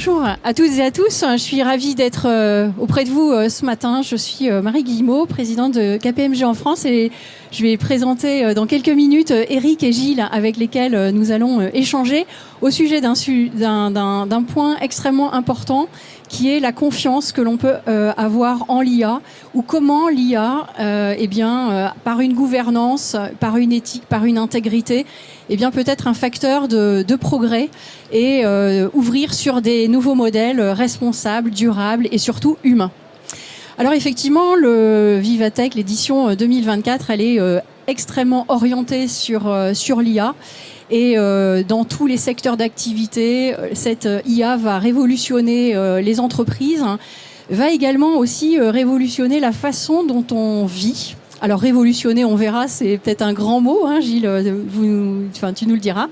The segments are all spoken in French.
bonjour à toutes et à tous. Je suis ravie d'être auprès de vous ce matin. Je suis Marie Guillemot, présidente de KPMG en France, et je vais présenter dans quelques minutes Eric et Gilles avec lesquels nous allons échanger au sujet d'un point extrêmement important qui est la confiance que l'on peut avoir en l'IA, ou comment l'IA, par une gouvernance, par une éthique, par une intégrité, peut être un facteur de progrès et ouvrir sur des nouveaux modèles responsables, durables et surtout humains. Alors effectivement, le Vivatech, l'édition 2024, elle est extrêmement orientée sur l'IA. Et dans tous les secteurs d'activité, cette IA va révolutionner les entreprises, va également aussi révolutionner la façon dont on vit. Alors révolutionner, on verra, c'est peut-être un grand mot, hein, Gilles, tu nous le diras.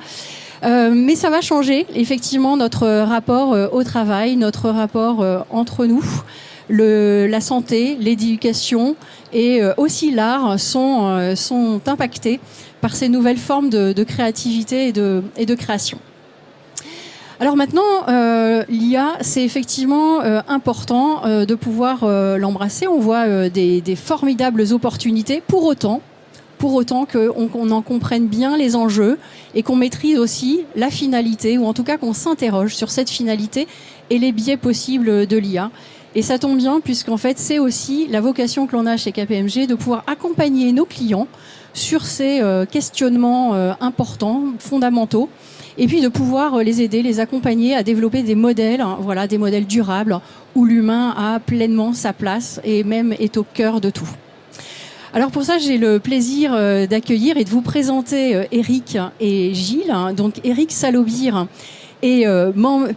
Mais ça va changer, effectivement, notre rapport au travail, notre rapport entre nous. La santé, l'éducation et aussi l'art sont impactés par ces nouvelles formes de créativité et de création. Alors maintenant, l'IA, c'est effectivement important de pouvoir l'embrasser. On voit des formidables opportunités, pour autant qu'on en comprenne bien les enjeux et qu'on maîtrise aussi la finalité, ou en tout cas qu'on s'interroge sur cette finalité et les biais possibles de l'IA. Et ça tombe bien, puisqu'en fait, c'est aussi la vocation que l'on a chez KPMG de pouvoir accompagner nos clients sur ces questionnements importants, fondamentaux, et puis de pouvoir les aider, les accompagner à développer des modèles, des modèles durables, où l'humain a pleinement sa place et même est au cœur de tout. Alors pour ça, j'ai le plaisir d'accueillir et de vous présenter Eric et Gilles. Donc Eric Salobir est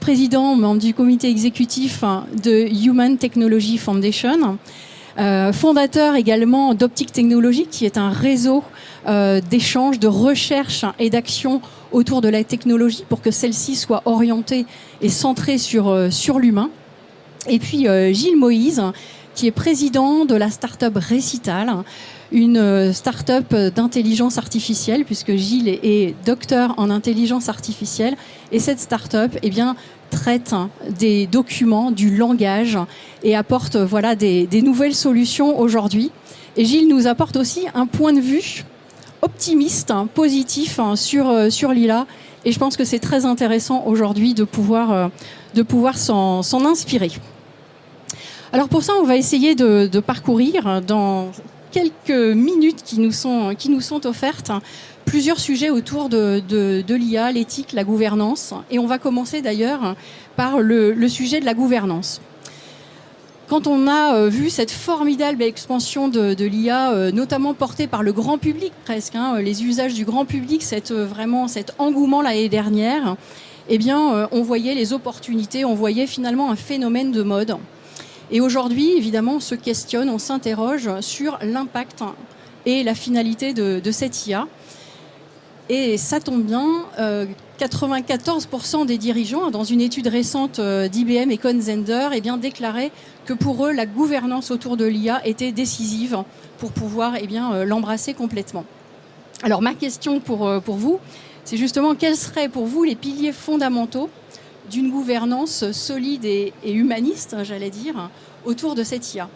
président, membre du comité exécutif de Human Technology Foundation, fondateur également d'Optic Technology, qui est un réseau d'échanges, de recherche et d'action autour de la technologie pour que celle-ci soit orientée et centrée sur l'humain. Et puis Gilles Moïse, qui est président de la start-up Récital, une start-up d'intelligence artificielle, puisque Gilles est docteur en intelligence artificielle. Et cette start-up traite des documents, du langage, et apporte des nouvelles solutions aujourd'hui. Et Gilles nous apporte aussi un point de vue optimiste, positif sur l'IA. Et je pense que c'est très intéressant aujourd'hui de pouvoir s'en inspirer. Alors pour ça, on va essayer de parcourir dans quelques minutes qui nous sont offertes plusieurs sujets autour de l'IA, l'éthique, la gouvernance. Et on va commencer d'ailleurs par le sujet de la gouvernance. Quand on a vu cette formidable expansion de l'IA, notamment portée par le grand public presque, les usages du grand public, cet engouement l'année dernière, on voyait les opportunités, on voyait finalement un phénomène de mode. Et aujourd'hui, évidemment, on se questionne, on s'interroge sur l'impact et la finalité de cette IA. Et ça tombe bien, 94% des dirigeants, dans une étude récente d'IBM et Cohn Zender, déclaraient que pour eux, la gouvernance autour de l'IA était décisive pour pouvoir l'embrasser complètement. Alors ma question pour vous, c'est justement quels seraient pour vous les piliers fondamentaux d'une gouvernance solide et humaniste, j'allais dire, autour de cette IA.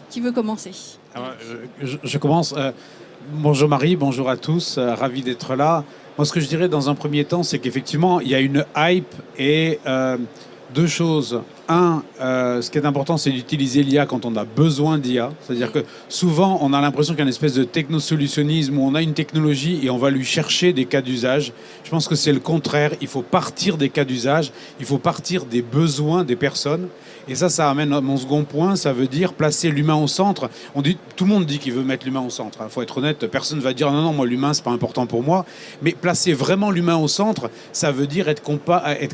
Qui veut commencer? Alors, je commence. Bonjour Marie, bonjour à tous, ravi d'être là. Moi, ce que je dirais dans un premier temps, c'est qu'effectivement, il y a une hype et deux choses. Un, ce qui est important, c'est d'utiliser l'IA quand on a besoin d'IA. C'est-à-dire que souvent, on a l'impression qu'il y a une espèce de technosolutionnisme où on a une technologie et on va lui chercher des cas d'usage. Je pense que c'est le contraire. Il faut partir des cas d'usage. Il faut partir des besoins des personnes. Et ça amène à mon second point. Ça veut dire placer l'humain au centre. Tout le monde dit qu'il veut mettre l'humain au centre. Il faut être honnête. Personne ne va dire non, moi, l'humain, c'est pas important pour moi. Mais placer vraiment l'humain au centre, ça veut dire être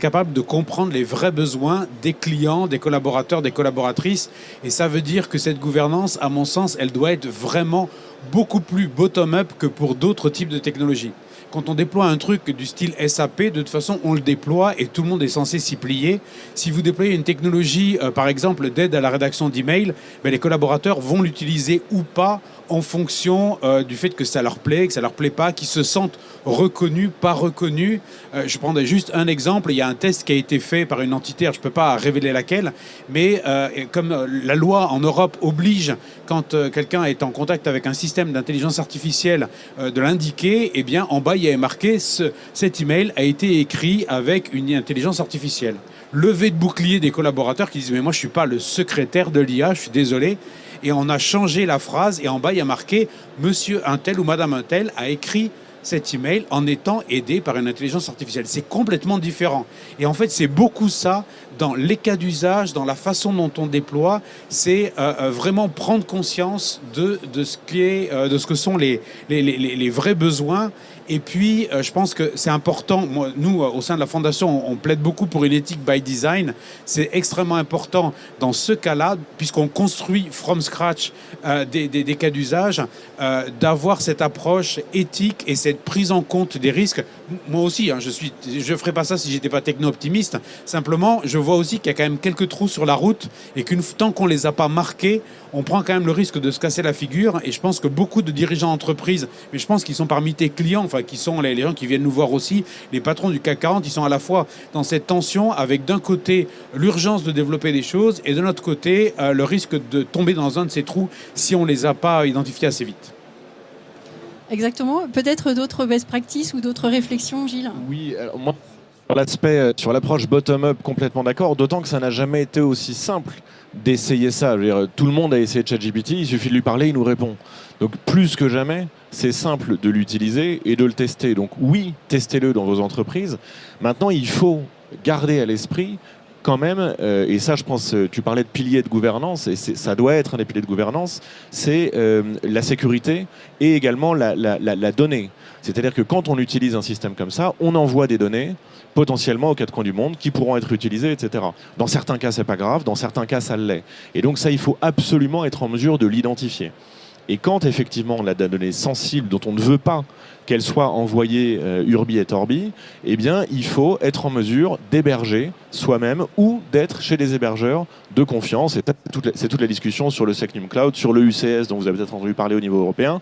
capable de comprendre les vrais besoins des clients, des collaborateurs, des collaboratrices. Et ça veut dire que cette gouvernance, à mon sens, elle doit être vraiment beaucoup plus bottom-up que pour d'autres types de technologies. quand on déploie un truc du style SAP, de toute façon, on le déploie et tout le monde est censé s'y plier. Si vous déployez une technologie, par exemple, d'aide à la rédaction d'email, ben, les collaborateurs vont l'utiliser ou pas en fonction du fait que ça leur plaît, que ça leur plaît pas, qu'ils se sentent reconnus, pas reconnus. Je prendrai juste un exemple. Il y a un test qui a été fait par une entité, je ne peux pas révéler laquelle, mais comme la loi en Europe oblige, quand quelqu'un est en contact avec un système d'intelligence artificielle, de l'indiquer, eh bien, en bas, il y avait marqué cet email a été écrit avec une intelligence artificielle. Levé de bouclier des collaborateurs qui disent mais moi je ne suis pas le secrétaire de l'IA, je suis désolé. Et on a changé la phrase et en bas il y a marqué monsieur un tel ou madame un tel a écrit cet email en étant aidé par une intelligence artificielle. C'est complètement différent. Et en fait, c'est beaucoup ça dans les cas d'usage, dans la façon dont on déploie, c'est vraiment prendre conscience de ce qui est, de ce que sont les vrais besoins. Et puis, je pense que c'est important. Moi, nous, au sein de la Fondation, on plaide beaucoup pour une éthique by design. C'est extrêmement important dans ce cas-là, puisqu'on construit from scratch des cas d'usage, d'avoir cette approche éthique et cette prise en compte des risques. Moi aussi, hein, je ferais pas ça si j'étais pas techno-optimiste. Simplement, je vois aussi qu'il y a quand même quelques trous sur la route et tant qu'on les a pas marqués, on prend quand même le risque de se casser la figure. Et je pense que beaucoup de dirigeants d'entreprise, mais je pense qu'ils sont parmi tes clients, enfin qui sont les gens qui viennent nous voir aussi, les patrons du CAC 40, ils sont à la fois dans cette tension avec d'un côté l'urgence de développer des choses et de l'autre côté le risque de tomber dans un de ces trous si on les a pas identifiés assez vite. Exactement. Peut-être d'autres best practices ou d'autres réflexions, Gilles? Oui, alors moi, sur l'approche bottom-up, complètement d'accord, d'autant que ça n'a jamais été aussi simple d'essayer ça. Je veux dire, tout le monde a essayé ChatGPT, il suffit de lui parler, il nous répond. Donc plus que jamais, c'est simple de l'utiliser et de le tester. Donc oui, testez-le dans vos entreprises. Maintenant, il faut garder à l'esprit quand même, et ça je pense, tu parlais de piliers de gouvernance, et ça doit être un des piliers de gouvernance, c'est la sécurité et également la donnée. C'est-à-dire que quand on utilise un système comme ça, on envoie des données potentiellement aux quatre coins du monde qui pourront être utilisées, etc. Dans certains cas, c'est pas grave, dans certains cas, ça l'est. Et donc ça, il faut absolument être en mesure de l'identifier. Et quand effectivement on a des données sensibles dont on ne veut pas qu'elles soient envoyées urbi et orbi, eh bien il faut être en mesure d'héberger soi-même ou d'être chez des hébergeurs de confiance. Et c'est toute la discussion sur le Secnum Cloud, sur le UCS dont vous avez peut-être entendu parler au niveau européen.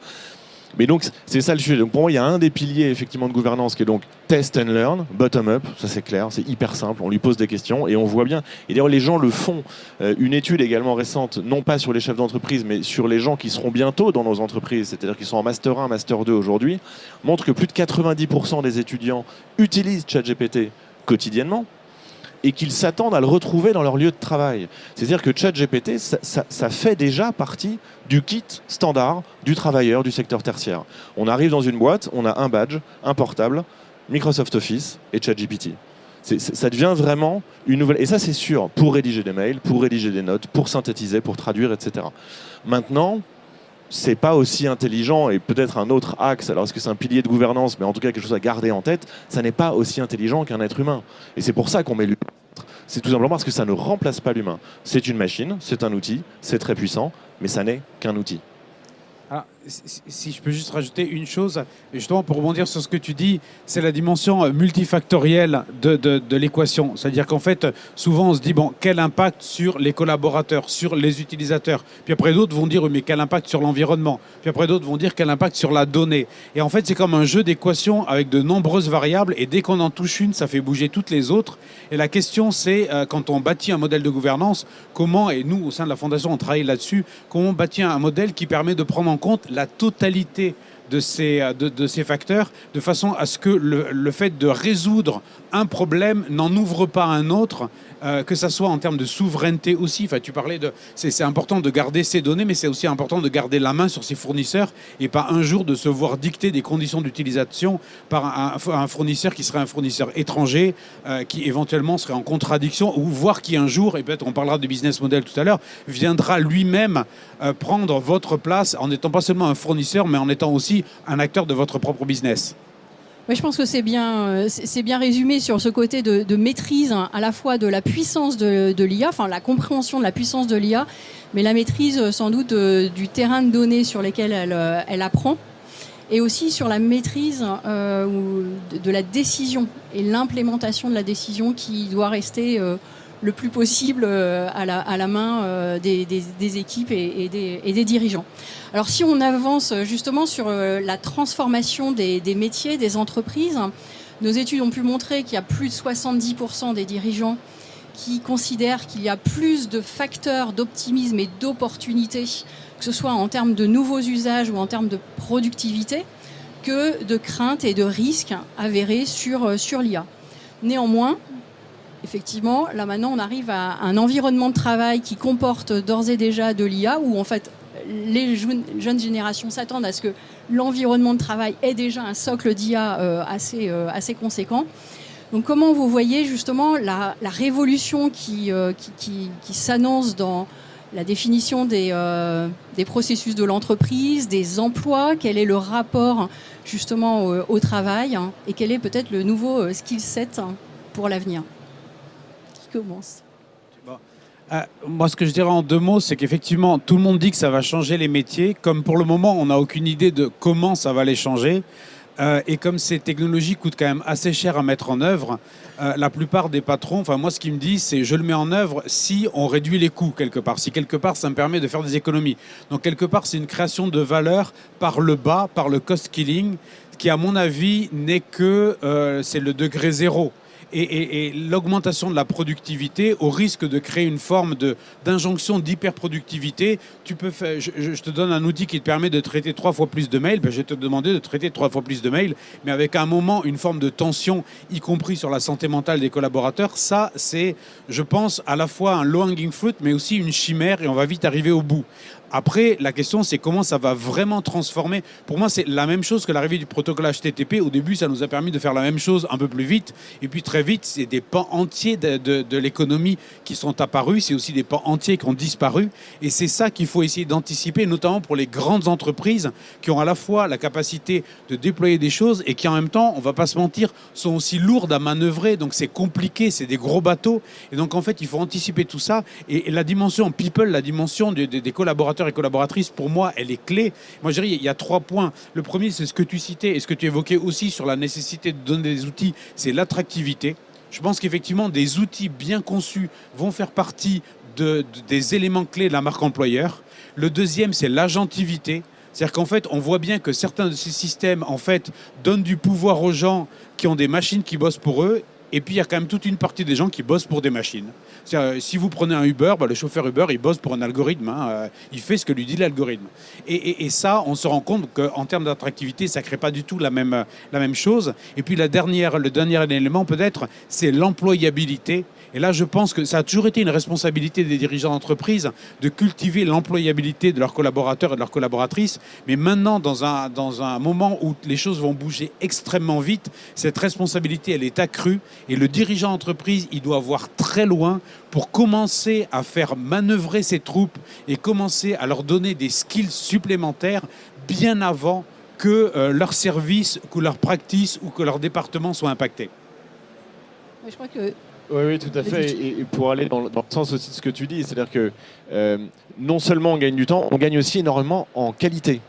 Mais donc, c'est ça le sujet. Donc, pour moi, il y a un des piliers effectivement de gouvernance qui est donc test and learn, bottom-up, ça c'est clair, c'est hyper simple, on lui pose des questions et on voit bien. Et d'ailleurs, les gens le font. Une étude également récente, non pas sur les chefs d'entreprise, mais sur les gens qui seront bientôt dans nos entreprises, c'est-à-dire qui sont en Master 1, Master 2 aujourd'hui, montre que plus de 90% des étudiants utilisent ChatGPT quotidiennement et qu'ils s'attendent à le retrouver dans leur lieu de travail. C'est-à-dire que ChatGPT, ça fait déjà partie du kit standard du travailleur du secteur tertiaire. On arrive dans une boîte, on a un badge, un portable, Microsoft Office et ChatGPT. Ça devient vraiment une nouvelle... Et ça, c'est sûr, pour rédiger des mails, pour rédiger des notes, pour synthétiser, pour traduire, etc. Maintenant, c'est pas aussi intelligent, et peut-être un autre axe, alors est-ce que c'est un pilier de gouvernance, mais en tout cas quelque chose à garder en tête, ça n'est pas aussi intelligent qu'un être humain. Et c'est pour ça qu'on met l'humain. C'est tout simplement parce que ça ne remplace pas l'humain. C'est une machine, c'est un outil, c'est très puissant, mais ça n'est qu'un outil. Ah, si je peux juste rajouter une chose, justement pour rebondir sur ce que tu dis, c'est la dimension multifactorielle de l'équation. C'est-à-dire qu'en fait, souvent on se dit, bon, quel impact sur les collaborateurs, sur les utilisateurs. Puis après d'autres vont dire, mais quel impact sur l'environnement. Puis après d'autres vont dire, quel impact sur la donnée. Et en fait, c'est comme un jeu d'équations avec de nombreuses variables. Et dès qu'on en touche une, ça fait bouger toutes les autres. Et la question, c'est, quand on bâtit un modèle de gouvernance, comment, et nous, au sein de la Fondation, on travaille là-dessus, comment on bâtit un modèle qui permet de prendre en compte la totalité de ces facteurs, de façon à ce que le fait de résoudre un problème n'en ouvre pas un autre, que ça soit en termes de souveraineté aussi. Enfin, tu parlais de... C'est important de garder ces données, mais c'est aussi important de garder la main sur ses fournisseurs et pas un jour de se voir dicter des conditions d'utilisation par un fournisseur qui serait un fournisseur étranger, qui éventuellement serait en contradiction, ou voire qui un jour, et peut-être on parlera de business model tout à l'heure, viendra lui-même prendre votre place en n'étant pas seulement un fournisseur, mais en étant aussi un acteur de votre propre business. Oui, je pense que c'est bien résumé sur ce côté de maîtrise, hein, à la fois de la puissance de l'IA, enfin la compréhension de la puissance de l'IA, mais la maîtrise sans doute du terrain de données sur lesquels elle apprend. et aussi sur la maîtrise de la décision et l'implémentation de la décision qui doit rester le plus possible à la main des équipes et des dirigeants. Alors si on avance justement sur la transformation des métiers, des entreprises, nos études ont pu montrer qu'il y a plus de 70% des dirigeants qui considèrent qu'il y a plus de facteurs d'optimisme et d'opportunité, que ce soit en termes de nouveaux usages ou en termes de productivité, que de craintes et de risques avérés sur l'IA. Néanmoins, effectivement, là maintenant on arrive à un environnement de travail qui comporte d'ores et déjà de l'IA, où en fait les jeunes générations s'attendent à ce que l'environnement de travail ait déjà un socle d'IA assez conséquent. Donc comment vous voyez justement la révolution qui s'annonce dans la définition des processus de l'entreprise, des emplois, quel est le rapport justement au travail, hein, et quel est peut-être le nouveau skill set pour l'avenir? Qui commence? Moi, ce que je dirais en 2 mots, c'est qu'effectivement, tout le monde dit que ça va changer les métiers. Comme pour le moment, on n'a aucune idée de comment ça va les changer. Et comme ces technologies coûtent quand même assez cher à mettre en œuvre, la plupart des patrons, enfin moi ce qu'ils me disent, c'est je le mets en œuvre si on réduit les coûts quelque part, si quelque part ça me permet de faire des économies. Donc quelque part c'est une création de valeur par le bas, par le cost killing, qui à mon avis n'est que c'est le degré zéro. Et l'augmentation de la productivité au risque de créer une forme d'injonction d'hyperproductivité. Tu peux faire, je te donne un outil qui te permet de traiter 3 fois plus de mails, ben je vais te demander de traiter 3 fois plus de mails, mais avec un moment, une forme de tension, y compris sur la santé mentale des collaborateurs. Ça, c'est, je pense, à la fois un low-hanging fruit, mais aussi une chimère, et on va vite arriver au bout. Après, la question, c'est comment ça va vraiment transformer. Pour moi, c'est la même chose que l'arrivée du protocole HTTP. Au début, ça nous a permis de faire la même chose un peu plus vite. Et puis très vite, c'est des pans entiers de l'économie qui sont apparus. C'est aussi des pans entiers qui ont disparu. Et c'est ça qu'il faut essayer d'anticiper, notamment pour les grandes entreprises qui ont à la fois la capacité de déployer des choses et qui en même temps, on ne va pas se mentir, sont aussi lourdes à manœuvrer. Donc c'est compliqué, c'est des gros bateaux. Et donc en fait, il faut anticiper tout ça. Et la dimension people, la dimension des collaborateurs et collaboratrices, pour moi, elle est clé. Moi, je dirais, il y a 3 points. Le premier, c'est ce que tu citais et ce que tu évoquais aussi sur la nécessité de donner des outils, c'est l'attractivité. Je pense qu'effectivement, des outils bien conçus vont faire partie des éléments clés de la marque employeur. Le deuxième, c'est l'agentivité. C'est-à-dire qu'en fait, on voit bien que certains de ces systèmes, en fait, donnent du pouvoir aux gens qui ont des machines qui bossent pour eux. Et puis, il y a quand même toute une partie des gens qui bossent pour des machines. Si vous prenez un Uber, le chauffeur Uber, il bosse pour un algorithme. Hein, il fait ce que lui dit l'algorithme. Et ça, on se rend compte qu'en termes d'attractivité, ça ne crée pas du tout la même chose. Et puis, le dernier élément, peut-être, c'est l'employabilité. Et là, je pense que ça a toujours été une responsabilité des dirigeants d'entreprise de cultiver l'employabilité de leurs collaborateurs et de leurs collaboratrices. Mais maintenant, dans un moment où les choses vont bouger extrêmement vite, cette responsabilité, elle est accrue. Et le dirigeant d'entreprise, il doit voir très loin pour commencer à faire manœuvrer ses troupes et commencer à leur donner des skills supplémentaires bien avant que leur service, que leur practice ou que leur département soient impactés. Je crois que... Oui, tout à fait. Et pour aller dans le sens aussi de ce que tu dis, c'est-à-dire que non seulement on gagne du temps, on gagne aussi énormément en qualité.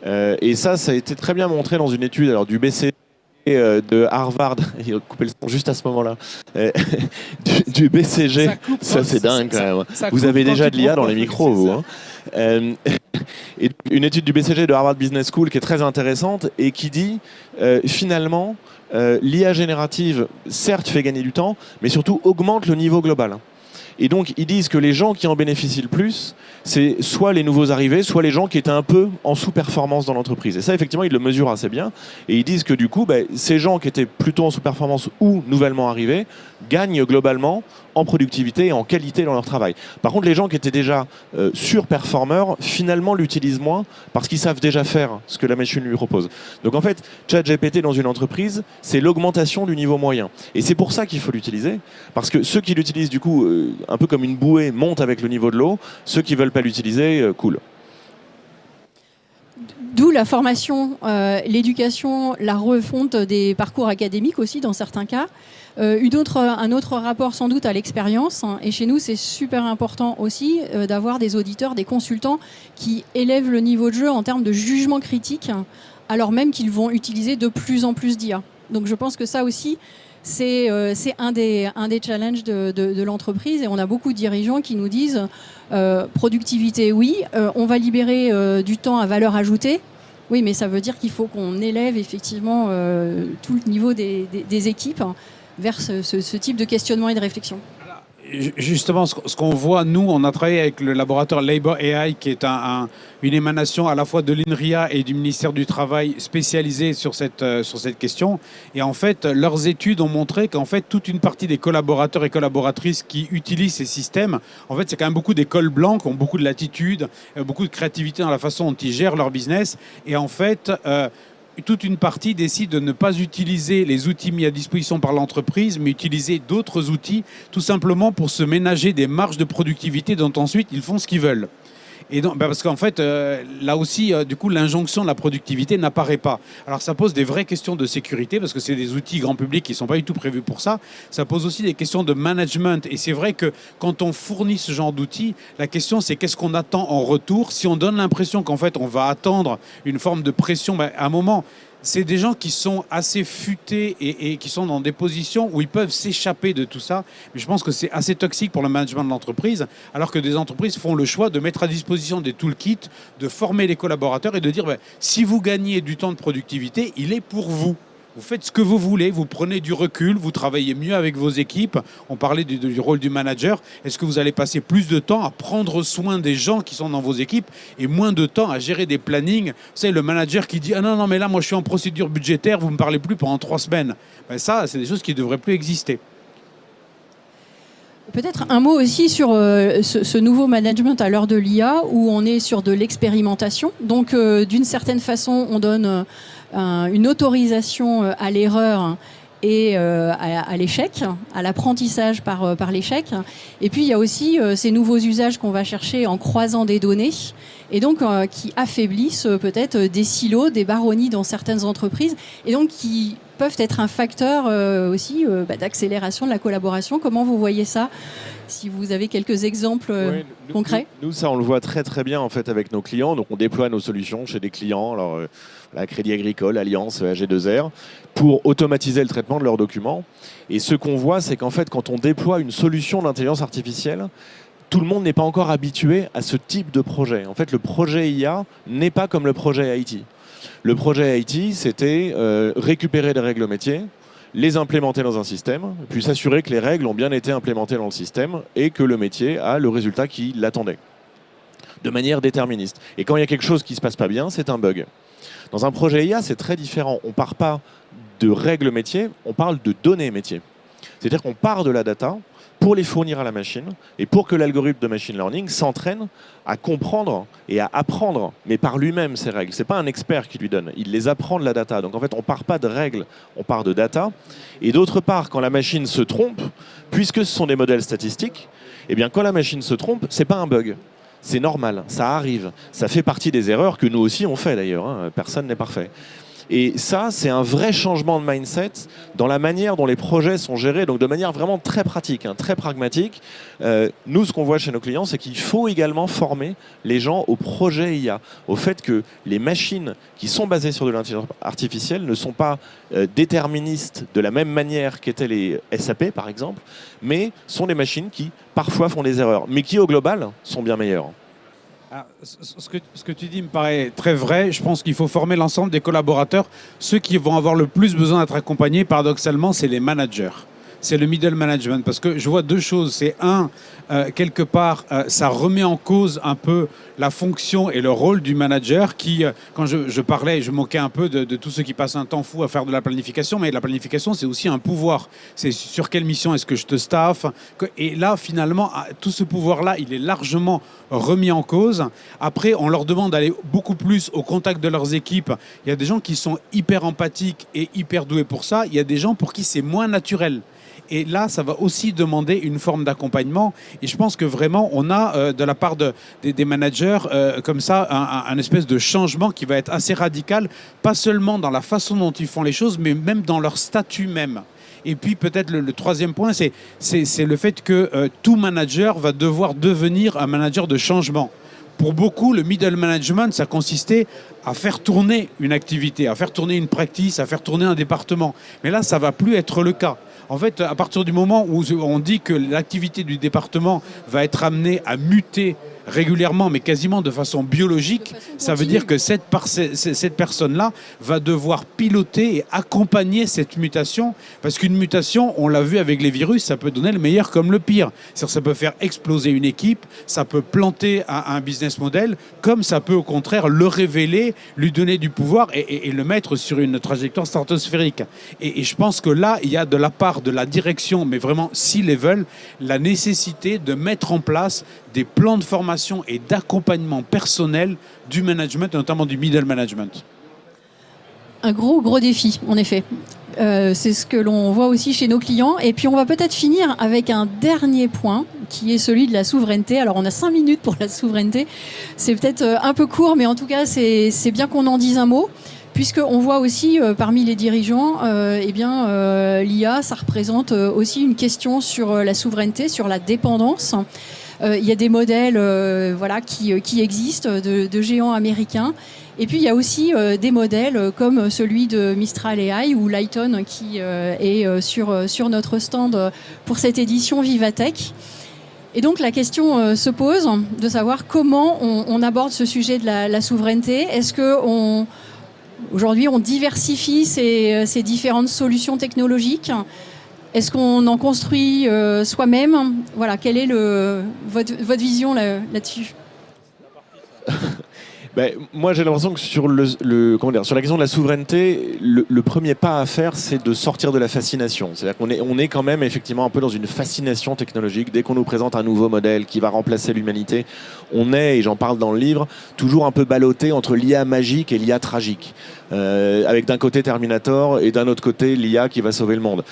Et ça a été très bien montré dans une étude du BCG de Harvard, il a coupé le son juste à ce moment-là, du BCG, ça c'est dingue quand même. Vous avez déjà de l'IA dans les micros, vous. Hein. Et une étude du BCG de Harvard Business School qui est très intéressante et qui dit finalement l'IA générative certes fait gagner du temps, mais surtout augmente le niveau global. Et donc, ils disent que les gens qui en bénéficient le plus, c'est soit les nouveaux arrivés, soit les gens qui étaient un peu en sous-performance dans l'entreprise. Et ça, effectivement, ils le mesurent assez bien. Et ils disent que du coup, ces gens qui étaient plutôt en sous-performance ou nouvellement arrivés gagnent globalement en productivité et en qualité dans leur travail. Par contre, les gens qui étaient déjà surperformeurs, finalement, l'utilisent moins parce qu'ils savent déjà faire ce que la machine lui propose. Donc en fait, ChatGPT dans une entreprise, c'est l'augmentation du niveau moyen. Et c'est pour ça qu'il faut l'utiliser, parce que ceux qui l'utilisent, du coup, un peu comme une bouée, montent avec le niveau de l'eau. Ceux qui ne veulent pas l'utiliser, coulent. D'où la formation, l'éducation, la refonte des parcours académiques aussi dans certains cas. Un autre rapport sans doute à l'expérience. Et chez nous, c'est super important aussi d'avoir des auditeurs, des consultants qui élèvent le niveau de jeu en termes de jugement critique alors même qu'ils vont utiliser de plus en plus d'IA. Donc je pense que ça aussi, c'est un des challenges de l'entreprise. Et on a beaucoup de dirigeants qui nous disent productivité, oui, on va libérer du temps à valeur ajoutée. Oui, mais ça veut dire qu'il faut qu'on élève effectivement tout le niveau des équipes vers ce type de questionnement et de réflexion. Justement, ce qu'on voit, nous, on a travaillé avec le laboratoire Labor AI, qui est une émanation à la fois de l'INRIA et du ministère du Travail spécialisé sur cette question. Et en fait, leurs études ont montré qu'en fait, toute une partie des collaborateurs et collaboratrices qui utilisent ces systèmes, en fait, c'est quand même beaucoup des cols blancs qui ont beaucoup de latitude, beaucoup de créativité dans la façon dont ils gèrent leur business. Et en fait, toute une partie décide de ne pas utiliser les outils mis à disposition par l'entreprise, mais utiliser d'autres outils, tout simplement pour se ménager des marges de productivité dont ensuite ils font ce qu'ils veulent. Et donc, parce qu'en fait, là aussi, du coup, l'injonction de la productivité n'apparaît pas. Alors, ça pose des vraies questions de sécurité, parce que c'est des outils grand public qui ne sont pas du tout prévus pour ça. Ça pose aussi des questions de management. Et c'est vrai que quand on fournit ce genre d'outils, la question, c'est qu'est-ce qu'on attend en retour. Si on donne l'impression qu'en fait, on va attendre une forme de pression, à un moment, c'est des gens qui sont assez futés et qui sont dans des positions où ils peuvent s'échapper de tout ça. Mais je pense que c'est assez toxique pour le management de l'entreprise, alors que des entreprises font le choix de mettre à disposition des toolkits, de former les collaborateurs et de dire si vous gagnez du temps de productivité, il est pour vous. Vous faites ce que vous voulez, vous prenez du recul, vous travaillez mieux avec vos équipes. On parlait du rôle du manager. Est-ce que vous allez passer plus de temps à prendre soin des gens qui sont dans vos équipes et moins de temps à gérer des plannings? Vous savez, le manager qui dit « Ah non, mais là, moi, je suis en procédure budgétaire, vous ne me parlez plus pendant 3 semaines. » Ça, c'est des choses qui ne devraient plus exister. Peut-être un mot aussi sur ce nouveau management à l'heure de l'IA, où on est sur de l'expérimentation. Donc, d'une certaine façon, on donne une autorisation à l'erreur et à l'échec, à l'apprentissage par l'échec. Et puis, il y a aussi ces nouveaux usages qu'on va chercher en croisant des données, et donc qui affaiblissent peut-être des silos, des baronnies dans certaines entreprises, et donc qui peuvent être un facteur aussi d'accélération de la collaboration. Comment vous voyez ça ? Si vous avez quelques exemples concrets. Nous, ça, on le voit très très bien en fait avec nos clients. Donc, on déploie nos solutions chez des clients, alors Crédit Agricole, Allianz, AG2R, pour automatiser le traitement de leurs documents. Et ce qu'on voit, c'est qu'en fait, quand on déploie une solution d'intelligence artificielle, tout le monde n'est pas encore habitué à ce type de projet. En fait, le projet IA n'est pas comme le projet IT. Le projet IT, c'était récupérer des règles métiers, les implémenter dans un système, puis s'assurer que les règles ont bien été implémentées dans le système et que le métier a le résultat qui l'attendait, de manière déterministe. Et quand il y a quelque chose qui ne se passe pas bien, c'est un bug. Dans un projet IA, c'est très différent. On ne part pas de règles métiers, on parle de données métiers. C'est-à-dire qu'on part de la data pour les fournir à la machine et pour que l'algorithme de machine learning s'entraîne à comprendre et à apprendre, mais par lui-même, ces règles. Ce n'est pas un expert qui lui donne, il les apprend de la data. Donc en fait, on ne part pas de règles, on part de data. Et d'autre part, quand la machine se trompe, puisque ce sont des modèles statistiques, eh bien, quand la machine se trompe, ce n'est pas un bug. C'est normal, ça arrive. Ça fait partie des erreurs que nous aussi on fait d'ailleurs. Personne n'est parfait. Et ça, c'est un vrai changement de mindset dans la manière dont les projets sont gérés, donc de manière vraiment très pratique, très pragmatique. Nous, ce qu'on voit chez nos clients, c'est qu'il faut également former les gens au projet IA, au fait que les machines qui sont basées sur de l'intelligence artificielle ne sont pas déterministes de la même manière qu'étaient les SAP, par exemple, mais sont des machines qui, parfois, font des erreurs, mais qui, au global, sont bien meilleures. Ce que tu dis me paraît très vrai. Je pense qu'il faut former l'ensemble des collaborateurs. Ceux qui vont avoir le plus besoin d'être accompagnés, paradoxalement, c'est les managers. C'est le middle management. Parce que je vois deux choses. C'est quelque part, ça remet en cause un peu la fonction et le rôle du manager qui, quand je parlais, je moquais un peu de tous ceux qui passent un temps fou à faire de la planification, mais la planification, c'est aussi un pouvoir. C'est sur quelle mission est-ce que je te staffe. Et là, finalement, tout ce pouvoir-là, il est largement remis en cause. Après, on leur demande d'aller beaucoup plus au contact de leurs équipes. Il y a des gens qui sont hyper empathiques et hyper doués pour ça. Il y a des gens pour qui c'est moins naturel. Et là, ça va aussi demander une forme d'accompagnement. Et je pense que vraiment, on a de la part des managers comme ça un espèce de changement qui va être assez radical, pas seulement dans la façon dont ils font les choses, mais même dans leur statut même. Et puis peut-être le troisième point, c'est le fait que tout manager va devoir devenir un manager de changement. Pour beaucoup, le middle management, ça consistait à faire tourner une activité, à faire tourner une practice, à faire tourner un département. Mais là, ça ne va plus être le cas. En fait, à partir du moment où on dit que l'activité du département va être amenée à muter régulièrement, mais quasiment de façon biologique, ça veut dire que cette personne-là va devoir piloter et accompagner cette mutation, parce qu'une mutation, on l'a vu avec les virus, ça peut donner le meilleur comme le pire. C'est-à-dire, ça peut faire exploser une équipe, ça peut planter un business model, comme ça peut au contraire le révéler, lui donner du pouvoir et le mettre sur une trajectoire stratosphérique. Et je pense que là, il y a de la part de la direction, mais vraiment C-level, la nécessité de mettre en place des plans de formation et d'accompagnement personnel du management, notamment du middle management. Un gros défi, en effet. C'est ce que l'on voit aussi chez nos clients. Et puis, on va peut-être finir avec un dernier point, qui est celui de la souveraineté. Alors, on a 5 minutes pour la souveraineté. C'est peut-être un peu court, mais en tout cas, c'est bien qu'on en dise un mot. Puisqu'on voit aussi parmi les dirigeants, l'IA, ça représente aussi une question sur la souveraineté, sur la dépendance. Il y a des modèles qui existent de géants américains. Et puis, il y a aussi des modèles comme celui de Mistral AI ou Lighton qui est sur notre stand pour cette édition Vivatech. Et donc, la question se pose de savoir comment on aborde ce sujet de la souveraineté. Est-ce qu'aujourd'hui, on diversifie ces différentes solutions technologiques ? Est-ce qu'on en construit soi-même ? Voilà, quelle est votre vision là-dessus ? Moi, j'ai l'impression que sur sur la question de la souveraineté, le premier pas à faire, c'est de sortir de la fascination. C'est-à-dire qu'on est quand même effectivement un peu dans une fascination technologique. Dès qu'on nous présente un nouveau modèle qui va remplacer l'humanité, on est, et j'en parle dans le livre, toujours un peu ballotté entre l'IA magique et l'IA tragique. Avec d'un côté Terminator et d'un autre côté l'IA qui va sauver le monde.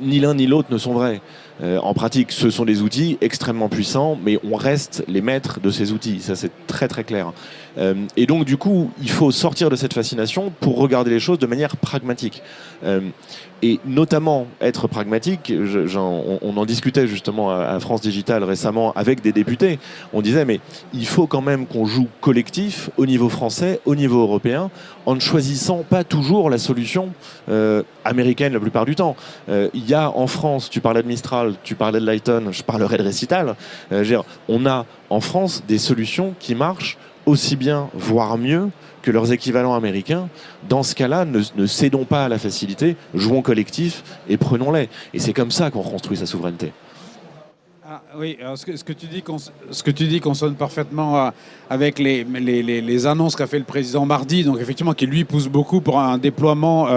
Ni l'un ni l'autre ne sont vrais. En pratique, ce sont des outils extrêmement puissants, mais on reste les maîtres de ces outils. Ça, c'est très très clair. Et donc, du coup, il faut sortir de cette fascination pour regarder les choses de manière pragmatique. Et notamment être pragmatique, on en discutait justement à France Digital récemment avec des députés. On disait, mais il faut quand même qu'on joue collectif au niveau français, au niveau européen, en ne choisissant pas toujours la solution américaine la plupart du temps. Il y a en France, tu parlais de Mistral, tu parlais de Lighton, je parlerai de Recital. On a en France des solutions qui marchent aussi bien, voire mieux, que leurs équivalents américains. Dans ce cas-là, ne cédons pas à la facilité, jouons collectif et prenons-les. Et c'est comme ça qu'on construit sa souveraineté. Ah, oui, alors ce que tu dis consonne parfaitement avec les annonces qu'a fait le président mardi, donc effectivement qui lui pousse beaucoup pour un déploiement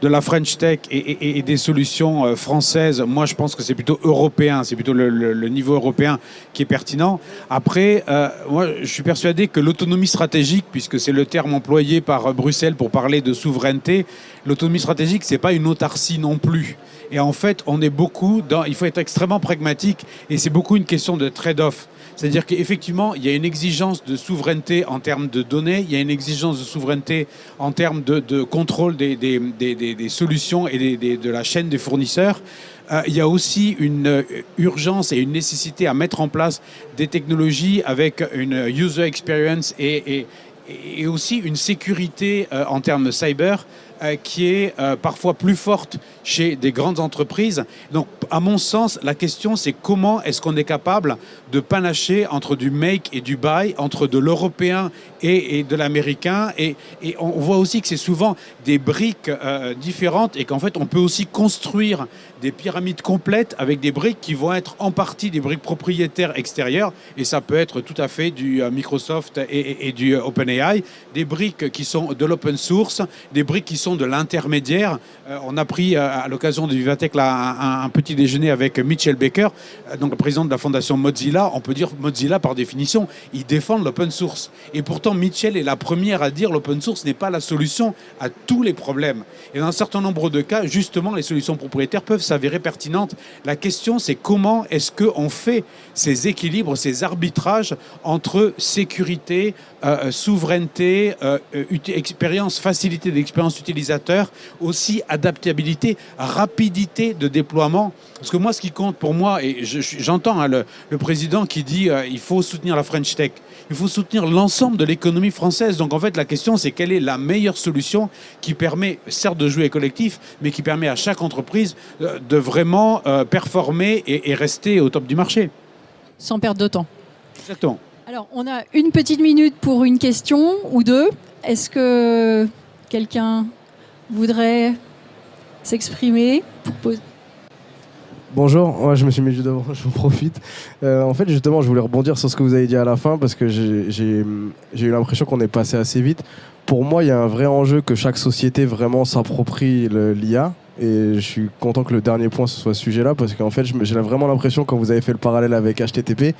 de la French Tech et des solutions françaises. Moi je pense que c'est plutôt européen, c'est plutôt le niveau européen qui est pertinent. Après, moi je suis persuadé que l'autonomie stratégique, puisque c'est le terme employé par Bruxelles pour parler de souveraineté, l'autonomie stratégique c'est pas une autarcie non plus. Et en fait, on est beaucoup il faut être extrêmement pragmatique et c'est beaucoup une question de trade-off. C'est-à-dire qu'effectivement, il y a une exigence de souveraineté en termes de données, il y a une exigence de souveraineté en termes de contrôle des solutions et de la chaîne des fournisseurs. Il y a aussi une urgence et une nécessité à mettre en place des technologies avec une user experience et aussi une sécurité en termes cyber qui est parfois plus forte chez des grandes entreprises. Donc, à mon sens, la question, c'est comment est-ce qu'on est capable de panacher entre du make et du buy, entre de l'européen et de l'américain. Et on voit aussi que c'est souvent des briques différentes et qu'en fait, on peut aussi construire des pyramides complètes avec des briques qui vont être en partie des briques propriétaires extérieures. Et ça peut être tout à fait du Microsoft et du OpenAI, des briques qui sont de l'open source, des briques qui sont de l'intermédiaire. On a pris à l'occasion de Vivatech là, un petit déjeuner avec Mitchell Baker, donc le président de la fondation Mozilla. On peut dire Mozilla, par définition, ils défendent l'open source. Et pourtant, Mitchell est la première à dire l'open source n'est pas la solution à tous les problèmes. Et dans un certain nombre de cas, justement, les solutions propriétaires peuvent s'avérer pertinentes. La question, c'est comment est-ce qu'on fait ces équilibres, ces arbitrages entre sécurité, souveraineté, facilité d'expérience utilisateur utilisateurs, aussi adaptabilité, rapidité de déploiement. Parce que moi, ce qui compte pour moi, et j'entends le président qui dit il faut soutenir la French Tech, il faut soutenir l'ensemble de l'économie française. Donc en fait, la question, c'est quelle est la meilleure solution qui permet, certes, de jouer collectif, mais qui permet à chaque entreprise de vraiment performer et rester au top du marché. Sans perdre de temps. Exactement. Alors, on a une petite minute pour une question ou deux. Est-ce que quelqu'un voudrait s'exprimer pour poser... Bonjour, ouais, je me suis mis juste devant, je profite. En fait, justement, je voulais rebondir sur ce que vous avez dit à la fin parce que j'ai eu l'impression qu'on est passé assez vite. Pour moi, il y a un vrai enjeu que chaque société vraiment s'approprie l'IA. Et je suis content que le dernier point ce soit ce sujet-là parce qu'en fait, j'ai vraiment l'impression, quand vous avez fait le parallèle avec HTTP,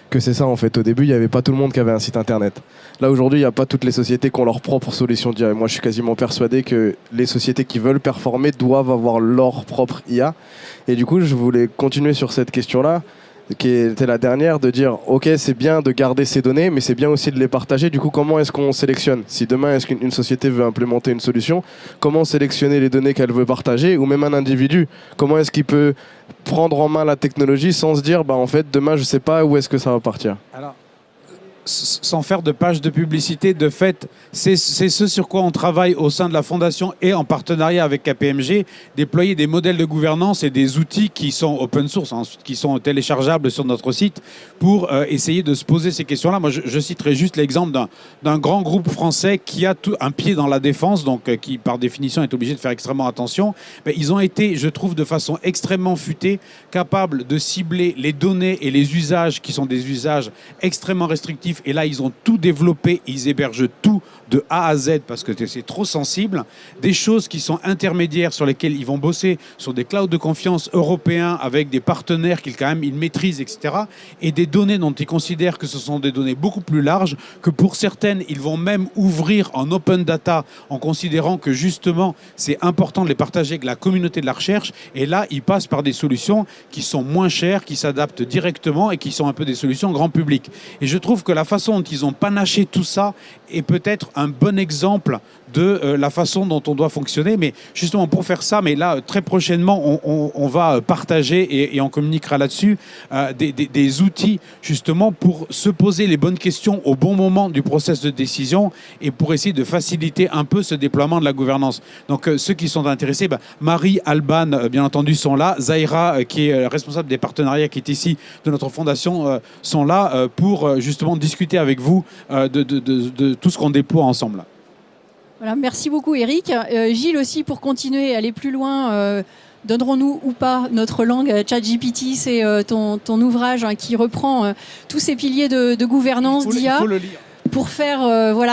que c'est ça en fait. Au début, il n'y avait pas tout le monde qui avait un site internet. Là, aujourd'hui, il n'y a pas toutes les sociétés qui ont leur propre solution d'IA. Et moi, je suis quasiment persuadé que les sociétés qui veulent performer doivent avoir leur propre IA. Et du coup, je voulais continuer sur cette question-là, qui était la dernière, de dire ok, c'est bien de garder ces données, mais c'est bien aussi de les partager. Du coup, comment est-ce qu'on sélectionne? Si demain, est-ce qu'une société veut implémenter une solution, comment sélectionner les données qu'elle veut partager? Ou même un individu, comment est-ce qu'il peut prendre en main la technologie sans se dire en fait, demain, je sais pas où est-ce que ça va partir? Alors, sans faire de page de publicité, de fait, c'est ce sur quoi on travaille au sein de la Fondation et en partenariat avec KPMG, déployer des modèles de gouvernance et des outils qui sont open source, qui sont téléchargeables sur notre site pour essayer de se poser ces questions-là. Moi, je citerai juste l'exemple d'un grand groupe français qui a un pied dans la défense, donc qui, par définition, est obligé de faire extrêmement attention. Mais ils ont été, je trouve, de façon extrêmement futée, capables de cibler les données et les usages qui sont des usages extrêmement restrictifs. Et là, ils ont tout développé, ils hébergent tout de A à Z parce que c'est trop sensible. Des choses qui sont intermédiaires sur lesquelles ils vont bosser sur des clouds de confiance européens avec des partenaires qu'ils maîtrisent, etc. Et des données dont ils considèrent que ce sont des données beaucoup plus larges, que pour certaines, ils vont même ouvrir en open data en considérant que justement, c'est important de les partager avec la communauté de la recherche. Et là, ils passent par des solutions qui sont moins chères, qui s'adaptent directement et qui sont un peu des solutions grand public. Et je trouve que la façon dont ils ont panaché tout ça est peut-être un bon exemple de la façon dont on doit fonctionner. Mais justement, pour faire ça, mais là, très prochainement, on va partager et on communiquera là-dessus des outils justement pour se poser les bonnes questions au bon moment du process de décision et pour essayer de faciliter un peu ce déploiement de la gouvernance. Donc, ceux qui sont intéressés, Marie, Alban, bien entendu, sont là. Zahira, qui est responsable des partenariats, qui est ici de notre fondation, sont là pour justement discuter avec vous de tout ce qu'on déploie ensemble. Voilà, merci beaucoup Eric. Gilles aussi, pour continuer, aller plus loin, donnerons-nous ou pas notre langue ChatGPT, c'est ton ouvrage qui reprend tous ces piliers de gouvernance d'IA. Il faut le lire. Pour faire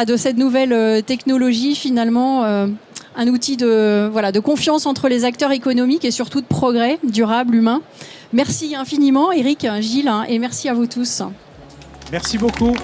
de cette nouvelle technologie finalement un outil de confiance entre les acteurs économiques et surtout de progrès durable, humain. Merci infiniment Eric, Gilles, et merci à vous tous. Merci beaucoup.